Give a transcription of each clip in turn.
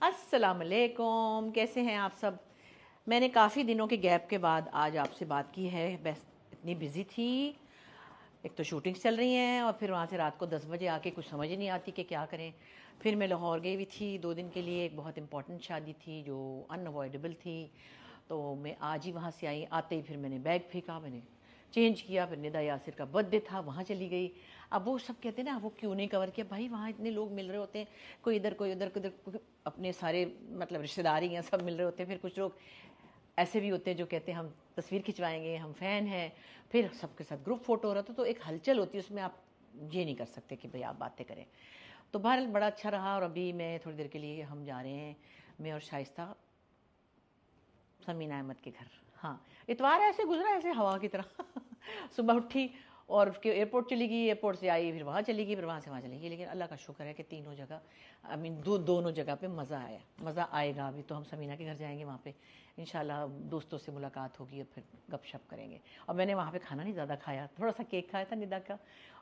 السلام علیکم، کیسے ہیں آپ سب؟ میں نے کافی دنوں کے گیپ کے بعد آج آپ سے بات کی ہے. بس اتنی بزی تھی، ایک تو شوٹنگز چل رہی ہیں اور پھر وہاں سے رات کو 10 بجے آ کے کچھ سمجھ ہی نہیں آتی کہ کیا کریں. پھر میں لاہور گئی ہوئی تھی 2 دن کے لیے، ایک بہت امپورٹنٹ شادی تھی جو ان اوائڈیبل تھی، تو میں آج ہی وہاں سے آئی. آتے ہی پھر میں نے بیگ پھینکا، میں نے چینج کیا، پھر ندا یاسر کا برتھ ڈے تھا وہاں چلی گئی. اب وہ سب کہتے ہیں نا وہ کیوں نہیں کور کیا، بھائی وہاں اتنے لوگ مل رہے ہوتے ہیں، کوئی ادھر کوئی ادھر کوئی ادھر، اپنے سارے مطلب رشتہ داری ہیں سب مل رہے ہوتے ہیں. پھر کچھ لوگ ایسے بھی ہوتے ہیں جو کہتے ہیں ہم تصویر کھنچوائیں گے، ہم فین ہیں، پھر سب کے ساتھ گروپ فوٹو ہو رہا تھا، تو ایک ہلچل ہوتی ہے اس میں، آپ یہ نہیں کر سکتے کہ بھئی آپ باتیں کریں. تو بہرحال بڑا اچھا رہا. اور ابھی میں تھوڑی دیر کے لیے ہم جا رہے ہیں، میں اور شائستہ، سمین احمد کے گھر. ہاں، اتوار ایسے گزرا ایسے ہوا کی طرح. صبح اٹھی اور اس کے ایئرپورٹ چلی گئی، ایئرپورٹ سے آئی پھر وہاں چلی گئی، پھر وہاں سے وہاں چلی گئی. لیکن اللہ کا شکر ہے کہ تینوں جگہ دونوں جگہ پہ مزہ آیا، مزہ آئے گا. ابھی تو ہم سمینہ کے گھر جائیں گے، وہاں پہ انشاءاللہ دوستوں سے ملاقات ہوگی اور پھر گپ شپ کریں گے. اور میں نے وہاں پہ کھانا نہیں زیادہ کھایا، تھوڑا سا کیک کھایا تھا ندا کا،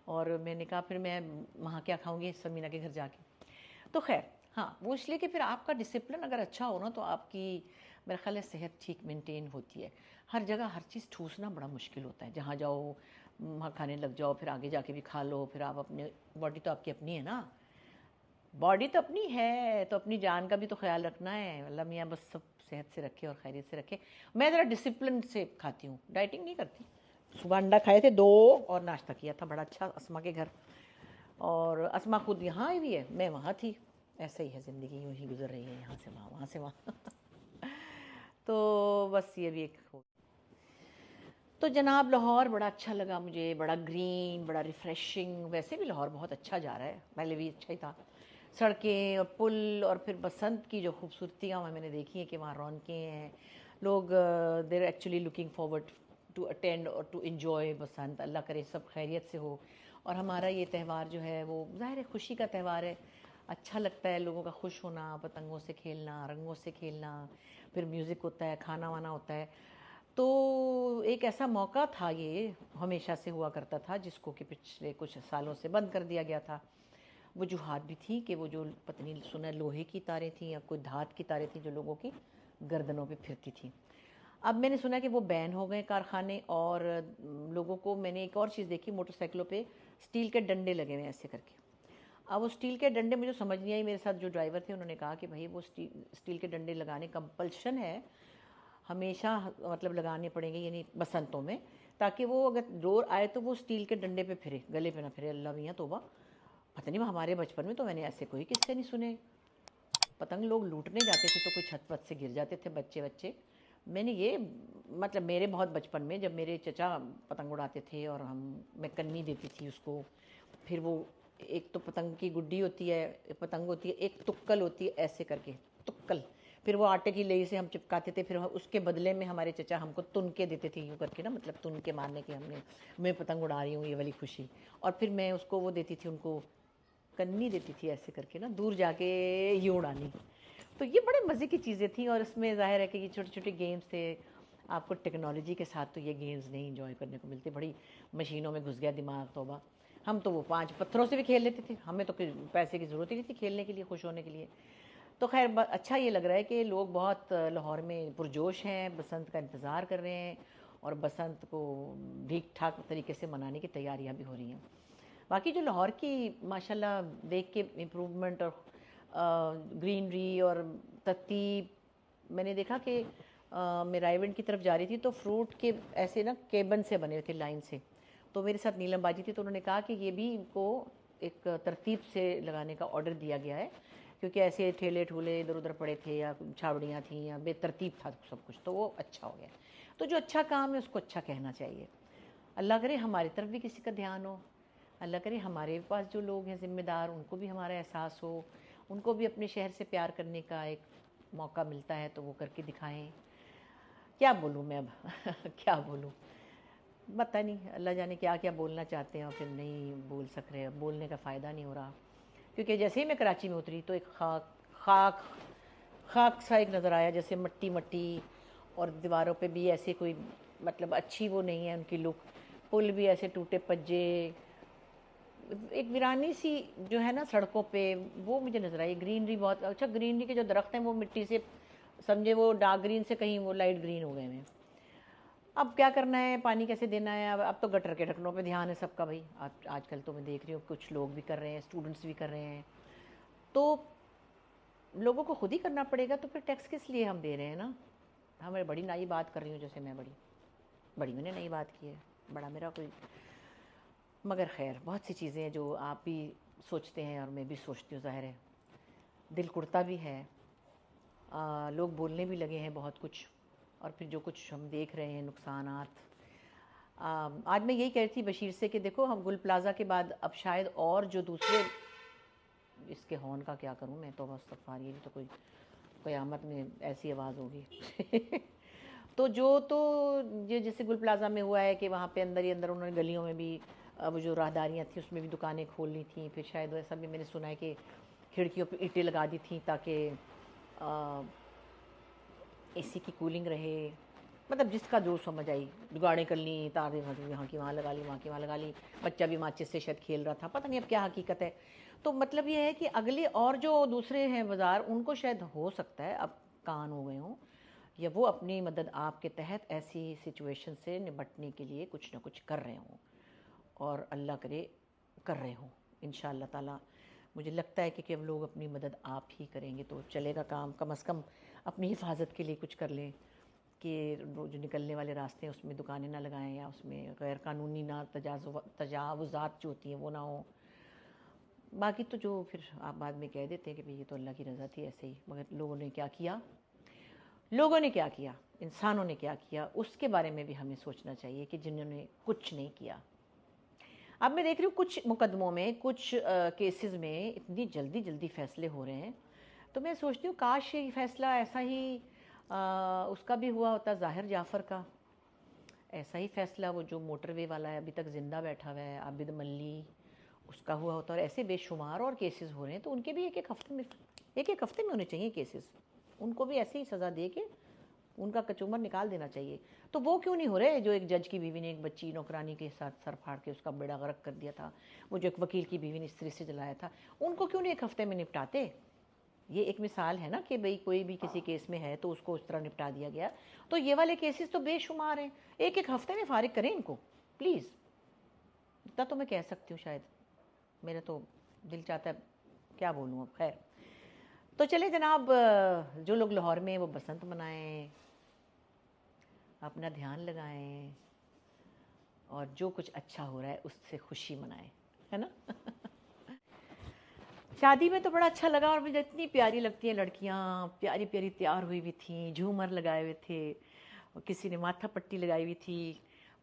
اور میں نے کہا پھر میں وہاں کیا کھاؤں گی سمینہ کے گھر جا کے. تو خیر ہاں، وہ اس لیے کہ پھر آپ کا ڈسپلن اگر اچھا ہو نا تو آپ کی میرا خیال ہے صحت ٹھیک مینٹین ہوتی ہے. ہر جگہ ہر چیز ٹھوسنا بڑا مشکل ہوتا ہے، جہاں جاؤ وہاں کھانے لگ جاؤ، پھر آگے جا کے بھی کھا لو، پھر آپ اپنے باڈی تو آپ کی اپنی ہے نا، باڈی تو اپنی ہے، تو اپنی جان کا بھی تو خیال رکھنا ہے. اللہ میاں بس سب صحت سے رکھے اور خیریت سے رکھے. میں ذرا ڈسپلن سے کھاتی ہوں، ڈائٹنگ نہیں کرتی. صبح انڈا کھائے تھے 2 اور ناشتہ کیا تھا بڑا اچھا اسما کے گھر. اور اسما خود یہاں آئی ہوئی ہے، میں وہاں تھی. ایسے ہی ہے زندگی، یوں ہی گزر رہی ہے، یہاں سے وہاں وہاں سے وہاں. تو بس یہ بھی ایک ہو. تو جناب لاہور بڑا اچھا لگا مجھے، بڑا گرین، بڑا ریفریشنگ. ویسے بھی لاہور بہت اچھا جا رہا ہے، پہلے بھی اچھا ہی تھا. سڑکیں اور پل اور پھر بسنت کی جو خوبصورتیاں میں نے دیکھی ہیں کہ وہاں رونقیں ہیں، لوگ there actually looking forward to attend اور ٹو انجوائے بسنت. اللہ کرے سب خیریت سے ہو. اور ہمارا یہ تہوار جو ہے وہ ظاہر ہے خوشی کا تہوار ہے، اچھا لگتا ہے لوگوں کا خوش ہونا، پتنگوں سے کھیلنا، رنگوں سے کھیلنا، پھر میوزک ہوتا ہے، کھانا وانا ہوتا ہے. تو ایک ایسا موقع تھا، یہ ہمیشہ سے ہوا کرتا تھا جس کو کہ پچھلے کچھ سالوں سے بند کر دیا گیا تھا. وجوہات بھی تھیں کہ وہ جو پتہ نہیں سنا لوہے کی تاریں تھیں یا کوئی دھات کی تاریں تھیں جو لوگوں کی گردنوں پہ پھرتی تھیں. اب میں نے سنا کہ وہ بین ہو گئے کارخانے، اور لوگوں کو میں نے ایک اور چیز دیکھی، موٹر سائیکلوں پہ اسٹیل کے ڈنڈے لگے ہوئے ایسے کر کے. اب وہ اسٹیل کے ڈنڈے مجھے سمجھ نہیں آئی. میرے ساتھ جو ڈرائیور تھے انہوں نے کہا کہ بھائی وہ اسٹیل کے ڈنڈے لگانے کمپلشن ہے، ہمیشہ مطلب لگانے پڑیں گے یعنی بسنتوں میں، تاکہ وہ اگر ڈور آئے تو وہ اسٹیل کے ڈنڈے پہ پھرے، گلے پہ نہ پھرے. اللہ میاں توبہ، پتہ نہیں ہمارے بچپن میں تو میں نے ایسے کوئی قصے نہیں سنے. پتنگ لوگ لوٹنے جاتے تھے تو کوئی چھت پت سے گر جاتے تھے بچے. میں نے یہ مطلب میرے بہت بچپن میں جب میرے چچا پتنگ اڑاتے تھے اور میں کنی دیتی تھی اس کو، پھر وہ ایک تو پتنگ کی گڈی ہوتی ہے، پتنگ ہوتی ہے، ایک تکل ہوتی ہے ایسے کر کے تکل، پھر وہ آٹے کی لئی سے ہم چپکاتے تھے، پھر اس کے بدلے میں ہمارے چچا ہم کو تن کے دیتے تھے یوں کر کے نا، مطلب تن کے مارنے کے، میں پتنگ اڑا رہی ہوں یہ والی خوشی. اور پھر میں اس کو وہ دیتی تھی، ان کو کنی دیتی تھی ایسے کر کے نا، دور جا کے یوں اڑانی. تو یہ بڑے مزے کی چیزیں تھیں. اور اس میں ظاہر ہے کہ یہ چھوٹے چھوٹے گیمز تھے. آپ کو ٹیکنالوجی کے ساتھ تو یہ گیمز نہیں انجوائے کرنے کو ملتے، بڑی مشینوں میں گھس گیا دماغ. توبہ، ہم تو وہ 5 پتھروں سے بھی کھیل لیتے تھے، ہمیں تو پیسے کی ضرورت ہی نہیں تھی کھیلنے کے لیے، خوش ہونے کے لیے. تو خیر اچھا یہ لگ رہا ہے کہ لوگ بہت لاہور میں پرجوش ہیں، بسنت کا انتظار کر رہے ہیں، اور بسنت کو ٹھیک ٹھاک طریقے سے منانے کی تیاریاں بھی ہو رہی ہیں. باقی جو لاہور کی ماشاءاللہ دیکھ کے امپروومنٹ اور گرینری اور ترتیب، میں نے دیکھا کہ میں رائے ونڈ کی طرف جا رہی تھی تو فروٹ کے ایسے نا کیبن سے بنے ہوئے تھے لائن سے. تو میرے ساتھ نیلم باجی تھی، تو انہوں نے کہا کہ یہ بھی ان کو ایک ترتیب سے لگانے کا آرڈر دیا گیا ہے، کیونکہ ایسے ٹھیلے ٹھولے ادھر ادھر پڑے تھے یا چھاوڑیاں تھیں یا بے ترتیب تھا سب کچھ، تو وہ اچھا ہو گیا. تو جو اچھا کام ہے اس کو اچھا کہنا چاہیے. اللہ کرے ہماری طرف بھی کسی کا دھیان ہو، اللہ کرے ہمارے پاس جو لوگ ہیں ذمہ دار ان کو بھی ہمارا احساس ہو، ان کو بھی اپنے شہر سے پیار کرنے کا ایک موقع ملتا ہے تو وہ کر کے دکھائیں. کیا بولوں میں اب کیا بولوں. پتہ نہیں اللہ جانے کیا کیا بولنا چاہتے ہیں اور پھر نہیں بول سک رہے، بولنے کا فائدہ نہیں ہو رہا، کیونکہ جیسے ہی میں کراچی میں اتری تو ایک خاک خاک سا ایک نظر آیا، جیسے مٹی مٹی، اور دیواروں پہ بھی ایسے کوئی مطلب اچھی وہ نہیں ہے ان کی لک، پل بھی ایسے ٹوٹے پجے، ایک ویرانی سی جو ہے نا سڑکوں پہ، وہ مجھے نظر آئی۔ گرینری بہت اچھا، گرینری کے جو درخت ہیں وہ مٹی سے سمجھے وہ ڈارک گرین سے کہیں وہ لائٹ گرین ہو گئے ہیں۔ اب کیا کرنا ہے، پانی کیسے دینا ہے، اب تو گٹر کے ڈھکنوں پہ دھیان ہے سب کا بھائی، آج کل تو میں دیکھ رہی ہوں کچھ لوگ بھی کر رہے ہیں، اسٹوڈنٹس بھی کر رہے ہیں، تو لوگوں کو خود ہی کرنا پڑے گا، تو پھر ٹیکس کس لیے ہم دے رہے ہیں نا؟ ہمیں بڑی نئی بات کر رہی ہوں، جیسے میں بڑی میں نے نئی بات کی ہے، بڑا میرا کوئی، مگر خیر بہت سی چیزیں ہیں جو آپ بھی سوچتے ہیں اور میں بھی سوچتی ہوں، ظاہر ہے دل کرتا بھی ہے، لوگ بولنے بھی لگے ہیں بہت کچھ، اور پھر جو کچھ ہم دیکھ رہے ہیں نقصانات۔ آج میں یہی کہہ رہی تھی بشیر سے کہ دیکھو ہم گل پلازا کے بعد اب شاید اور جو دوسرے، اس کے ہارن کا کیا کروں میں، تو استغفار، یہ بھی تو کوئی قیامت میں ایسی آواز ہوگی تو جیسے گل پلازا میں ہوا ہے کہ وہاں پہ اندر ہی اندر انہوں نے گلیوں میں بھی وہ جو راہداریاں تھیں اس میں بھی دکانیں کھولنی تھیں، پھر شاید ایسا بھی میں نے سنا ہے کہ کھڑکیوں پہ اینٹیں لگا دی تھیں تاکہ اے سی کی کولنگ رہے، مطلب جس کا جو سمجھ آئی، جگاڑیں کر لیں، تاریں یہاں کی وہاں لگا لی، وہاں کی وہاں لگا لی، بچہ بھی ماچس سے شاید کھیل رہا تھا، پتہ نہیں اب کیا حقیقت ہے۔ تو مطلب یہ ہے کہ اگلے اور جو دوسرے ہیں بازار، ان کو شاید ہو سکتا ہے اب کان ہو گئے ہوں، یا وہ اپنی مدد آپ کے تحت ایسی سچویشن سے نمٹنے کے لیے کچھ نہ کچھ کر رہے ہوں، اور اللہ کرے کر رہے ہوں انشاءاللہ تعالی۔ مجھے لگتا ہے کہ اب لوگ اپنی مدد آپ ہی کریں گے تو چلے گا کام، کم از کم اپنی حفاظت کے لیے کچھ کر لیں، کہ جو نکلنے والے راستے ہیں اس میں دکانیں نہ لگائیں، یا اس میں غیر قانونی نہ تجاوزات جو ہوتی ہیں وہ نہ ہوں۔ باقی تو جو پھر آپ بعد میں کہہ دیتے ہیں کہ یہ تو اللہ کی رضا تھی ایسے ہی، مگر لوگوں نے کیا کیا، انسانوں نے کیا کیا، اس کے بارے میں بھی ہمیں سوچنا چاہیے کہ جنہوں نے کچھ نہیں کیا۔ اب میں دیکھ رہی ہوں کچھ مقدموں میں، کچھ کیسز میں اتنی جلدی فیصلے ہو رہے ہیں، تو میں سوچتی ہوں کاش یہ فیصلہ ایسا ہی اس کا بھی ہوا ہوتا، ظاہر جعفر کا ایسا ہی فیصلہ، وہ جو موٹر وے والا ہے ابھی تک زندہ بیٹھا ہوا ہے، عابد ملی، اس کا ہوا ہوتا، اور ایسے بے شمار اور کیسز ہو رہے ہیں، تو ان کے بھی ایک ایک ہفتے میں ہونے چاہیے کیسز، ان کو بھی ایسے ہی سزا دے کے ان کا کچومر نکال دینا چاہیے۔ تو وہ کیوں نہیں ہو رہے جو ایک جج کی بیوی نے ایک بچی نوکرانی کے ساتھ سر پھاڑ کے اس کا بیڑا غرق کر دیا تھا، وہ جو ایک وکیل کی بیوی نے اس طرح سے جلایا تھا، ان کو کیوں نہیں ایک ہفتے میں نپٹاتے؟ یہ ایک مثال ہے نا کہ بھئی کوئی بھی کسی کیس میں ہے تو اس کو اس طرح نپٹا دیا گیا، تو یہ والے کیسز تو بے شمار ہیں، ایک ہفتے میں فارغ کریں ان کو پلیز، اتنا تو میں کہہ سکتی ہوں شاید، میرا تو دل چاہتا ہے کیا بولوں اب، خیر۔ تو چلے جناب، جو لوگ لاہور میں وہ بسنت منائیں، اپنا دھیان لگائیں، اور جو کچھ اچھا ہو رہا ہے اس سے خوشی منائیں، ہے نا شادی میں تو بڑا اچھا لگا، اور مجھے اتنی پیاری لگتی ہیں لڑکیاں، پیاری پیاری تیار ہوئی ہوئی تھیں، جھومر لگائے ہوئے تھے، اور کسی نے ماتھا پٹی لگائی ہوئی تھی،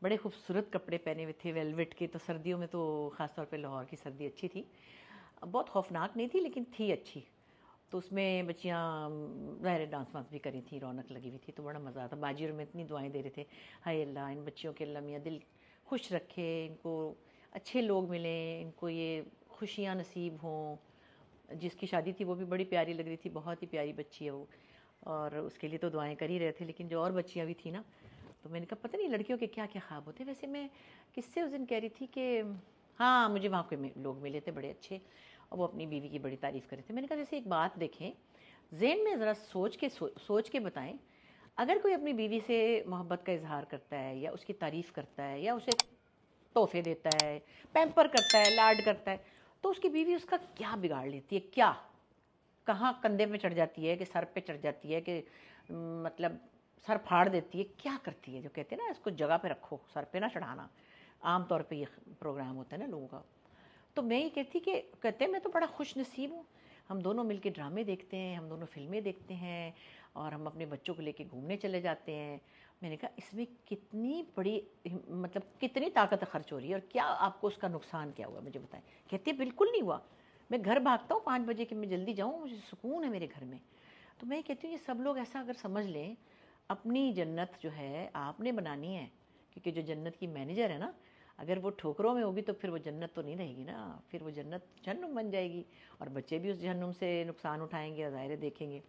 بڑے خوبصورت کپڑے پہنے ہوئے تھے ویلویٹ کے، تو سردیوں میں تو خاص طور پہ لاہور کی سردی اچھی تھی، بہت خوفناک نہیں تھی لیکن تھی اچھی، تو اس میں بچیاں ظاہر ڈانس وانس بھی کری تھی، رونق لگی ہوئی تھی، تو بڑا مزہ آتا، باجی اور میں اتنی دعائیں دے رہے تھے، ہائے اللہ ان بچیوں کے اللہ میاں دل خوش رکھے، ان کو اچھے لوگ ملیں، ان کو یہ خوشیاں نصیب ہوں۔ جس کی شادی تھی وہ بھی بڑی پیاری لگ رہی تھی، بہت ہی پیاری بچی ہے وہ، اور اس کے لیے تو دعائیں کر ہی رہے تھے، لیکن جو اور بچیاں بھی تھیں نا، تو میں نے کہا پتہ نہیں لڑکیوں کے کیا کیا خواب ہوتے ہیں۔ ویسے میں کس سے اس دن کہہ رہی تھی کہ ہاں مجھے وہاں کوئی لوگ ملے تھے بڑے اچھے، اور وہ اپنی بیوی کی بڑی تعریف کر رہے تھے۔ میں نے کہا جیسے ایک بات دیکھیں، ذہن میں ذرا سوچ کے بتائیں، اگر کوئی اپنی بیوی سے محبت کا اظہار کرتا ہے، یا اس کی تعریف کرتا ہے، یا اسے تحفے دیتا ہے، پیمپر کرتا ہے، لاڈ کرتا ہے، تو اس کی بیوی اس کا کیا بگاڑ لیتی ہے؟ کیا کہاں کندھے پہ چڑھ جاتی ہے، کہ سر پہ چڑھ جاتی ہے، کہ مطلب سر پھاڑ دیتی ہے، کیا کرتی ہے؟ جو کہتے ہیں نا اس کو جگہ پہ رکھو، سر پہ نہ چڑھانا، عام طور پہ یہ پروگرام ہوتا ہے نا لوگوں کا۔ تو میں یہ کہتی کہ کہتے ہیں میں تو بڑا خوش نصیب ہوں، ہم دونوں مل کے ڈرامے دیکھتے ہیں، ہم دونوں فلمیں دیکھتے ہیں، اور ہم اپنے بچوں کو لے کے گھومنے چلے جاتے ہیں۔ میں نے کہا اس میں کتنی بڑی مطلب کتنی طاقت خرچ ہو رہی ہے، اور کیا آپ کو اس کا نقصان کیا ہوا مجھے بتائیں؟ کہتے ہیں بالکل نہیں ہوا، میں گھر بھاگتا ہوں 5 بجے کہ میں جلدی جاؤں، مجھے سکون ہے میرے گھر میں۔ تو میں کہتی ہوں یہ سب لوگ ایسا اگر سمجھ لیں، اپنی جنت جو ہے آپ نے بنانی ہے، کیونکہ جو جنت کی مینیجر ہے نا، اگر وہ ٹھوکروں میں ہوگی تو پھر وہ جنت تو نہیں رہے گی نا، پھر وہ جنت جہنم بن جائے گی، اور بچے بھی اس جہنم سے نقصان اٹھائیں گے اور ظاہر دیکھیں گے۔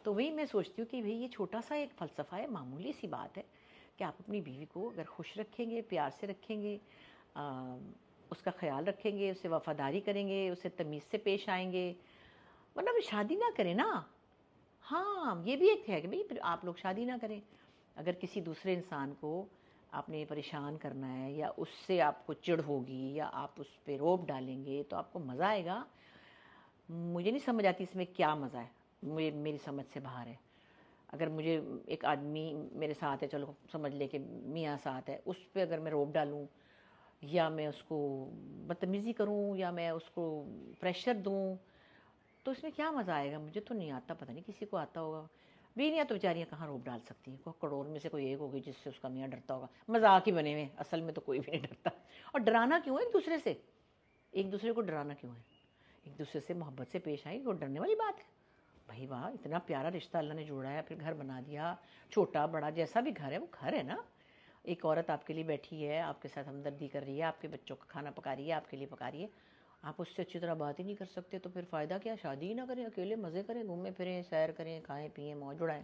تو وہی میں سوچتی ہوں کہ بھئی یہ چھوٹا سا ایک فلسفہ ہے، معمولی سی بات ہے کہ آپ اپنی بیوی کو اگر خوش رکھیں گے، پیار سے رکھیں گے، اس کا خیال رکھیں گے، اسے وفاداری کریں گے، اسے تمیز سے پیش آئیں گے، ورنہ بھی شادی نہ کریں نا۔ ہاں یہ بھی ایک ہے کہ بھئی پھر آپ لوگ شادی نہ کریں۔ اگر کسی دوسرے انسان کو آپ نے پریشان کرنا ہے، یا اس سے آپ کو چڑ ہوگی، یا آپ اس پہ روب ڈالیں گے تو آپ کو مزہ آئے گا۔ مجھے نہیں سمجھ آتی اس میں کیا مزہ ہے، میری سمجھ سے باہر ہے۔ اگر مجھے ایک آدمی میرے ساتھ ہے، چلو سمجھ لے کہ میاں ساتھ ہے، اس پہ اگر میں روب ڈالوں، یا میں اس کو بدتمیزی کروں، یا میں اس کو پریشر دوں، تو اس میں کیا مزہ آئے گا؟ مجھے تو نہیں آتا، پتہ نہیں کسی کو آتا ہوگا۔ بیویاں تو بیچاریاں کہاں روب ڈال سکتی ہیں، کوئی کروڑ میں سے کوئی ایک ہوگی جس سے اس کا میاں ڈرتا ہوگا، مذاق ہی بنے ہوئے، اصل میں تو کوئی بھی نہیں ڈرتا۔ اور ڈرانا کیوں ہے ایک دوسرے سے؟ ایک دوسرے کو ڈرانا کیوں ہے؟ ایک دوسرے سے محبت سے پیش آئیں، وہ ڈرنے والی بات ہے؟ بھائی واہ، اتنا پیارا رشتہ اللہ نے جوڑا ہے، پھر گھر بنا دیا، چھوٹا بڑا جیسا بھی گھر ہے وہ گھر ہے نا۔ ایک عورت آپ کے لیے بیٹھی ہے، آپ کے ساتھ ہمدردی کر رہی ہے، آپ کے بچوں کا کھانا پکا رہی ہے، آپ کے لیے پکا رہی ہے، آپ اس سے اچھی طرح بات ہی نہیں کر سکتے تو پھر فائدہ کیا؟ شادی ہی نہ کریں، اکیلے مزے کریں، گھومیں پھریں، سیر کریں، کھائیں پئیں، موج اڑائیں،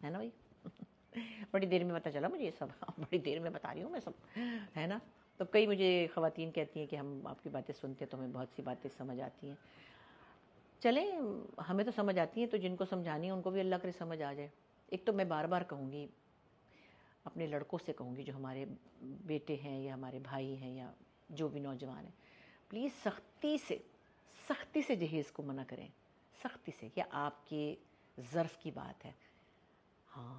ہے نا بھائی؟ بڑی دیر میں پتہ چلا مجھے یہ سب، بڑی دیر میں بتا رہی ہوں میں سب، ہے نا؟ تو کئی مجھے خواتین کہتی ہیں کہ ہم آپ کی باتیں سنتے ہیں تو ہمیں بہت سی باتیں سمجھ آتی ہیں۔ چلیں، ہمیں تو سمجھ آتی ہیں، تو جن کو سمجھانی ہے ان کو بھی اللہ کرے سمجھ آ جائے۔ ایک تو میں بار بار کہوں گی، اپنے لڑکوں سے کہوں گی جو ہمارے بیٹے ہیں یا ہمارے بھائی ہیں یا جو بھی نوجوان ہیں، پلیز سختی سے جہیز کو منع کریں، سختی سے، کہ آپ کے ظرف کی بات ہے۔ ہاں،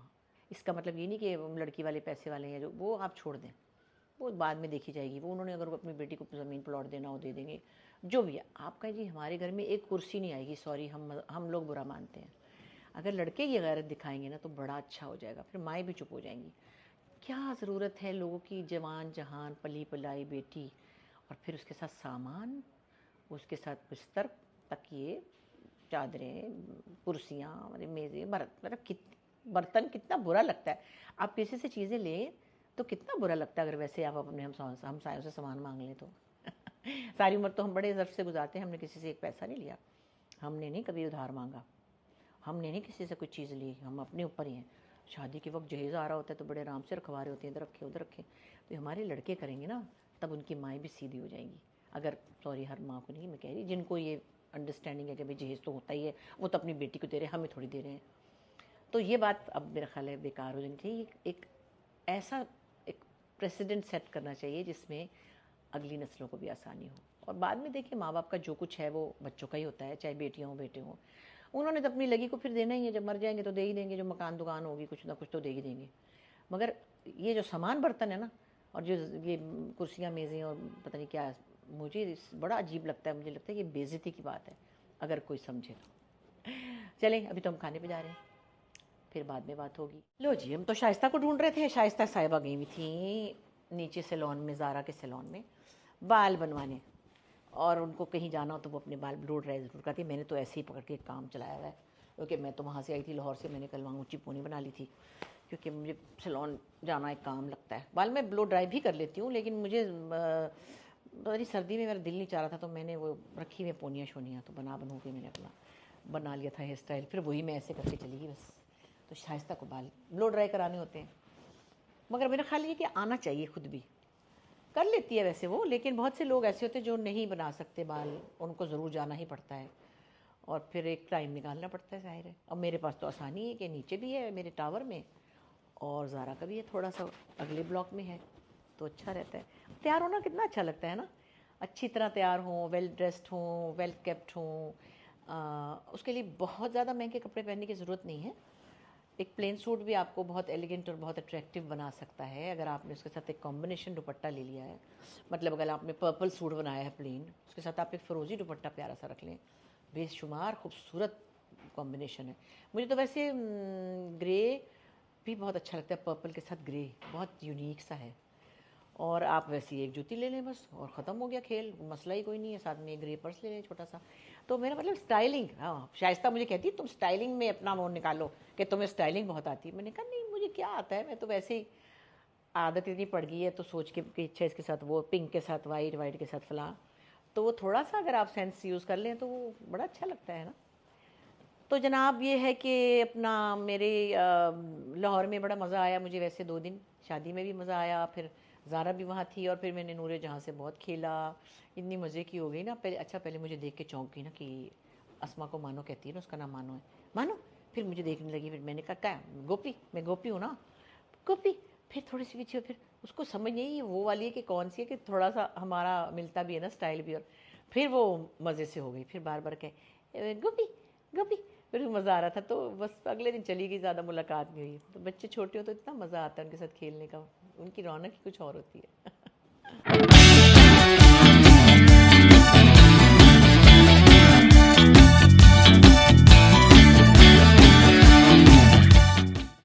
اس کا مطلب یہ نہیں کہ لڑکی والے پیسے والے ہیں، جو وہ آپ چھوڑ دیں، وہ بعد میں دیکھی جائے گی، وہ انہوں نے اگر اپنی بیٹی کو زمین پلاٹ دینا ہو دے دیں گے، جو بھی ہے۔ آپ کہیں جی ہمارے گھر میں ایک کرسی نہیں آئے گی، سوری، ہم لوگ برا مانتے ہیں۔ اگر لڑکے یہ غیرت دکھائیں گے نا تو بڑا اچھا ہو جائے گا، پھر مائیں بھی چپ ہو جائیں گی۔ کیا ضرورت ہے لوگوں کی جوان جہان پلی پلائی بیٹی، اور پھر اس کے ساتھ سامان، اس کے ساتھ بستر، تکیے، چادریں، کرسیاں، میزیں، برتن، کتنا برا لگتا ہے۔ آپ کسی سے چیزیں لیں تو کتنا برا لگتا ہے اگر ویسے آپ اپنے ہمسایوں سے سامان مانگ لیں تو۔ ساری عمر تو ہم بڑے ظرف سے گزارتے ہیں، ہم نے کسی سے ایک پیسہ نہیں لیا، ہم نے نہیں کبھی ادھار مانگا، ہم نے نہیں کسی سے کوئی چیز لی، ہم اپنے اوپر ہی ہیں۔ شادی کے وقت جہیز آ رہا ہوتا ہے تو بڑے آرام سے رکھوا رہے ہوتے ہیں، ادھر رکھے ادھر رکھے۔ تو ہمارے لڑکے کریں گے نا تب ان کی مائیں بھی سیدھی ہو جائیں گی۔ اگر، سوری، ہر ماں کو نہیں میں کہہ رہی، جن کو یہ انڈرسٹینڈنگ ہے کہ بھئی جہیز تو ہوتا ہی ہے، وہ تو اپنی بیٹی کو دے رہے ہیں، ہمیں تھوڑی دے رہے ہیں، تو یہ بات اب میرا خیال ہے بیکار ہو جانی چاہیے۔ ایک ایسا ایک پریسیڈنٹ سیٹ کرنا چاہیے جس میں اگلی نسلوں کو بھی آسانی ہو۔ اور بعد میں دیکھیں ماں باپ کا جو کچھ ہے وہ بچوں کا ہی ہوتا ہے، چاہے بیٹیاں ہوں بیٹے ہوں، انہوں نے تو اپنی لگی کو پھر دینا ہی ہے، جب مر جائیں گے تو دے ہی دیں گے، جو مکان دکان ہوگی کچھ نہ کچھ تو دے ہی دیں گے۔ مگر یہ جو سامان برتن ہے نا، اور جو یہ کرسیاں میزیں اور پتہ نہیں کیا، مجھے بڑا عجیب لگتا ہے، مجھے لگتا ہے یہ بے عزتی کی بات ہے اگر کوئی سمجھے تو۔ چلیں، ابھی تو ہم کھانے پہ جا رہے ہیں، پھر بعد میں بات ہوگی۔ لو جی، ہم تو شائستہ کو ڈھونڈ رہے تھے، شائستہ صاحبہ گئی ہوئی تھیں نیچے سیلون میں، زارا کے سیلون میں بال بنوانے، اور ان کو کہیں جانا ہو تو وہ اپنے بال بلو ڈرائی ضرور کرتی۔ میں نے تو ایسے ہی پکڑ کے کام چلایا ہوا ہے، کیونکہ میں تو وہاں سے آئی تھی لاہور سے، میں نے کل وہاں اونچی پونی بنا لی تھی، کیونکہ مجھے سیلون جانا ایک کام لگتا ہے۔ بال میں بلو ڈرائی بھی کر لیتی ہوں، لیکن مجھے بڑی سردی میں میرا دل نہیں چاہ رہا تھا، تو میں نے وہ رکھی ہوئی پونیاں شونیاں تو بنو کے میں نے اپنا بنا لیا تھا ہیئر اسٹائل، پھر وہی میں ایسے کر کے چلی گئی بس۔ تو شائستہ کو بال بلو ڈرائی کرانے ہوتے ہیں، مگر میرا خیال یہ کہ آنا چاہیے، خود بھی کر لیتی ہے ویسے وہ، لیکن بہت سے لوگ ایسے ہوتے ہیں جو نہیں بنا سکتے بال، ان کو ضرور جانا ہی پڑتا ہے، اور پھر ایک ٹائم نکالنا پڑتا ہے، ظاہر ہے۔ اب میرے پاس تو آسانی ہے کہ نیچے بھی ہے میرے ٹاور میں، اور زارا کا بھی ہے تھوڑا سا اگلے بلاک میں ہے، تو اچھا رہتا ہے۔ تیار ہونا کتنا اچھا لگتا ہے نا، اچھی طرح تیار ہوں، ویل ڈریسڈ ہوں، ویل کیپٹ ہوں۔ اس کے لیے بہت زیادہ مہنگے کپڑے پہننے کی ضرورت نہیں ہے، ایک پلین سوٹ بھی آپ کو بہت ایلیگنٹ اور بہت اٹریکٹیو بنا سکتا ہے اگر آپ نے اس کے ساتھ ایک کمبینیشن دوپٹہ لے لیا ہے۔ مطلب اگر آپ نے پرپل سوٹ بنایا ہے پلین، اس کے ساتھ آپ ایک فروزی دوپٹہ پیارا سا رکھ لیں، بے شمار خوبصورت کمبینیشن ہے۔ مجھے تو ویسے گرے بھی بہت اچھا لگتا ہے، پرپل کے ساتھ گرے بہت یونیک سا ہے، اور آپ ویسی ایک جوتی لے لیں بس، اور ختم ہو گیا کھیل، مسئلہ ہی کوئی نہیں ہے، ساتھ میں ایک گرے پرس لے لیں چھوٹا سا۔ تو میرا مطلب اسٹائلنگ، ہاں شائستہ مجھے کہتی ہے تم اسٹائلنگ میں اپنا وہ نکالو کہ تمہیں اسٹائلنگ بہت آتی ہے، میں نے کہا نہیں مجھے کیا آتا ہے، میں تو ویسے ہی عادت اتنی پڑ گئی ہے تو سوچ کے کہ اچھا اس کے ساتھ وہ پنک کے ساتھ وائٹ، وائٹ کے ساتھ فلاں، تو وہ تھوڑا سا اگر آپ سینس یوز کر لیں تو وہ بڑا اچھا لگتا ہے نا. تو جناب یہ ہے کہ اپنا میرے لاہور میں بڑا مزہ آیا مجھے، ویسے 2 دن شادی میں بھی مزہ آیا، پھر زارا بھی وہاں تھی، اور پھر میں نے نور جہاں سے بہت کھیلا، اتنی مزے کی ہو گئی نا. پہلے مجھے دیکھ کے چونک گئی نا کہ اسما کو مانو کہتی ہے نا، اس کا نام مانو ہے، مانو. پھر مجھے دیکھنے لگی، پھر میں نے کہا کیا گوپی، میں گوپی ہوں نا، گوپی. پھر تھوڑی سی پیچھے، پھر اس کو سمجھ نہیں وہ والی ہے کہ کون سی ہے، کہ تھوڑا سا ہمارا ملتا بھی ہے نا اسٹائل بھی، اور پھر وہ مزے سے ہو گئی، پھر بار بار کہے گوپی گوپی. پھر مزہ آ رہا تھا، تو بس اگلے دن چلی گئی، زیادہ ملاقات نہیں ہوئی. تو بچے چھوٹے ہو تو اتنا مزہ آتا ہے ان کے ساتھ کھیلنے کا، ان کی رونق ہی کچھ اور ہوتی ہے.